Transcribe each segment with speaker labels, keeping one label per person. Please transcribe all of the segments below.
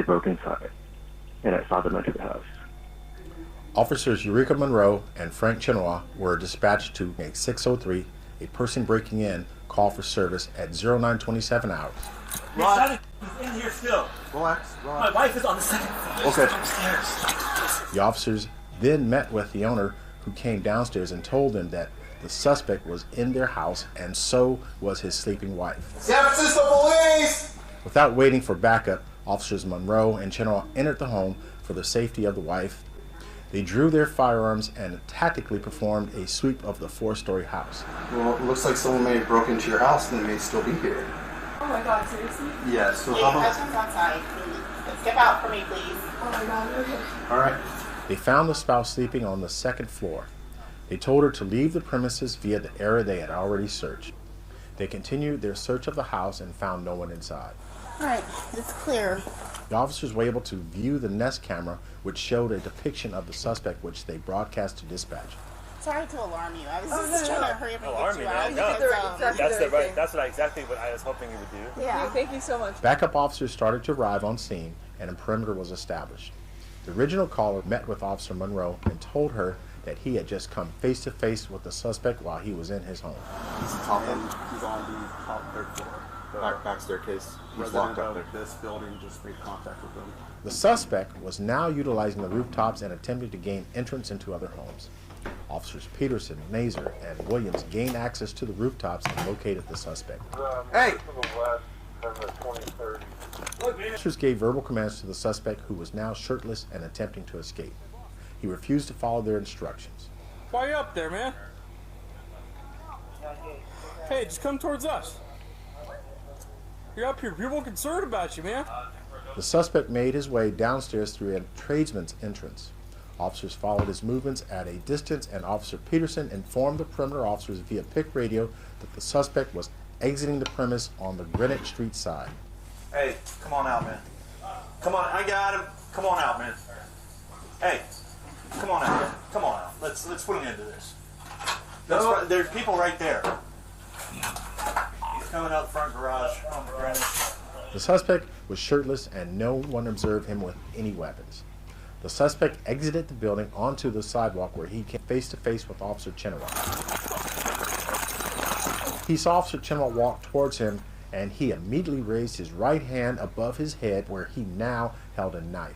Speaker 1: they broke inside, and I saw them enter the house.
Speaker 2: Officers Eureka Monroe and Frank Chenois were dispatched to a 603, a person breaking in, call for service at 0927 hours.
Speaker 3: Rod, he's in here still.
Speaker 4: Relax.
Speaker 3: My wife is on the second floor.
Speaker 4: Okay.
Speaker 3: Upstairs.
Speaker 2: The officers then met with the owner, who came downstairs and told them that the suspect was in their house and so was his sleeping wife.
Speaker 4: San Francisco Police!
Speaker 2: Without waiting for backup, Officers Monroe and Chenois entered the home for the safety of the wife. They drew their firearms and tactically performed a sweep of the 4-story house.
Speaker 4: Well, it looks like someone may have broken into your house and they may still be here.
Speaker 5: Oh my God, seriously?
Speaker 4: Yeah, so
Speaker 6: Hey,
Speaker 4: how about...
Speaker 6: husband's outside. Step out for me, please.
Speaker 5: Oh my God, okay.
Speaker 4: All right.
Speaker 2: They found the spouse sleeping on the 2nd floor. They told her to leave the premises via the area they had already searched. They continued their search of the house and found no one inside.
Speaker 6: All right, it's clear.
Speaker 2: The officers were able to view the Nest camera, which showed a depiction of the suspect, which they broadcast to dispatch.
Speaker 6: Sorry to alarm you. I was just trying to hurry up and
Speaker 3: Alarm
Speaker 6: get
Speaker 3: me,
Speaker 6: you
Speaker 3: man.
Speaker 6: out.
Speaker 3: No.
Speaker 6: Because,
Speaker 3: Exactly what I was hoping you would do.
Speaker 6: yeah.
Speaker 5: Thank you so much.
Speaker 2: Backup officers started to arrive on scene, and a perimeter was established. The original caller met with Officer Monroe and told her that he had just come face to face with the suspect while he was in his home.
Speaker 4: He's top end. He's on the top 3rd floor. Back staircase. He's locked up there. This building just made contact with them.
Speaker 2: The suspect was now utilizing the rooftops and attempting to gain entrance into other homes. Officers Peterson, Nazer, and Williams gained access to the rooftops and located the suspect.
Speaker 4: Hey!
Speaker 2: Officers gave verbal commands to the suspect, who was now shirtless and attempting to escape. He refused to follow their instructions.
Speaker 7: Why you up there, man? Hey, just come towards us. You're up here. People are concerned about you, man.
Speaker 2: The suspect made his way downstairs through a tradesman's entrance. Officers followed his movements at a distance, and Officer Peterson informed the perimeter officers via PIC radio that the suspect was exiting the premise on the Greenwich Street side.
Speaker 3: Hey, come on out, man. Come on, I got him. Come on out, man. Hey, come on out, man. Come on out. Let's put an end to this. There's people right there. He's coming out the front garage on the Greenwich.
Speaker 2: The suspect was shirtless, and no one observed him with any weapons. The suspect exited the building onto the sidewalk, where he came face to face with Officer Chenois. He saw Officer Chenois walk towards him, and he immediately raised his right hand above his head, where he now held a knife.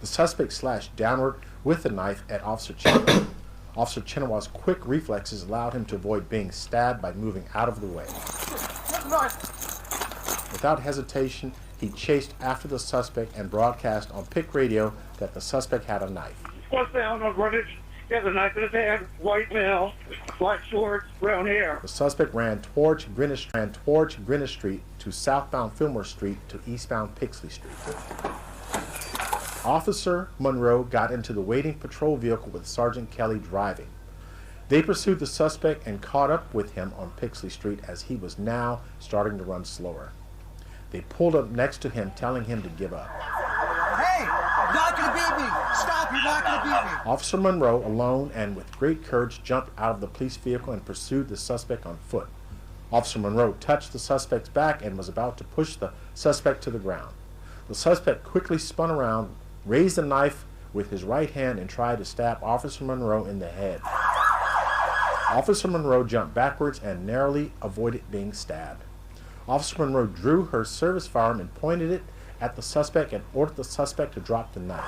Speaker 2: The suspect slashed downward with the knife at Officer Chenois. Officer Chenois' quick reflexes allowed him to avoid being stabbed by moving out of the way. Without hesitation, he chased after the suspect and broadcast on PIC radio that the suspect had a knife.
Speaker 8: What's down on Greenwich? He has a knife in his hand, white male, black shorts, brown hair.
Speaker 2: The suspect ran towards Greenwich Street to southbound Fillmore Street to eastbound Pixley Street. Officer Monroe got into the waiting patrol vehicle with Sergeant Kelly driving. They pursued the suspect and caught up with him on Pixley Street as he was now starting to run slower. They pulled up next to him, telling him to give up.
Speaker 9: Hey, you're not going to beat me. Stop, you're not going to beat me.
Speaker 2: Officer Monroe, alone and with great courage, jumped out of the police vehicle and pursued the suspect on foot. Officer Monroe touched the suspect's back and was about to push the suspect to the ground. The suspect quickly spun around, raised the knife with his right hand, and tried to stab Officer Monroe in the head. Officer Monroe jumped backwards and narrowly avoided being stabbed. Officer Monroe drew her service firearm and pointed it at the suspect and ordered the suspect to drop the knife.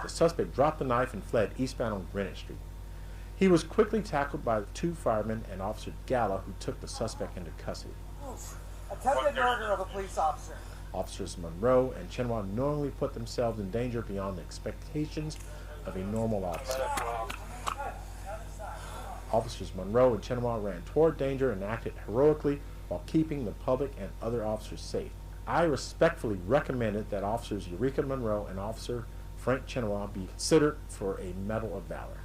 Speaker 2: The suspect dropped the knife and fled eastbound on Greenwich Street. He was quickly tackled by 2 firemen and Officer Galla, who took the suspect into custody.
Speaker 9: Attempted murder of a police officer.
Speaker 2: Officers Monroe and Chenois knowingly put themselves in danger beyond the expectations of a normal officer. Officers Monroe and Chenois ran toward danger and acted heroically while keeping the public and other officers safe. I respectfully recommended that Officers Eureka Monroe and Officer Frank Chenois be considered for a Medal of Valor.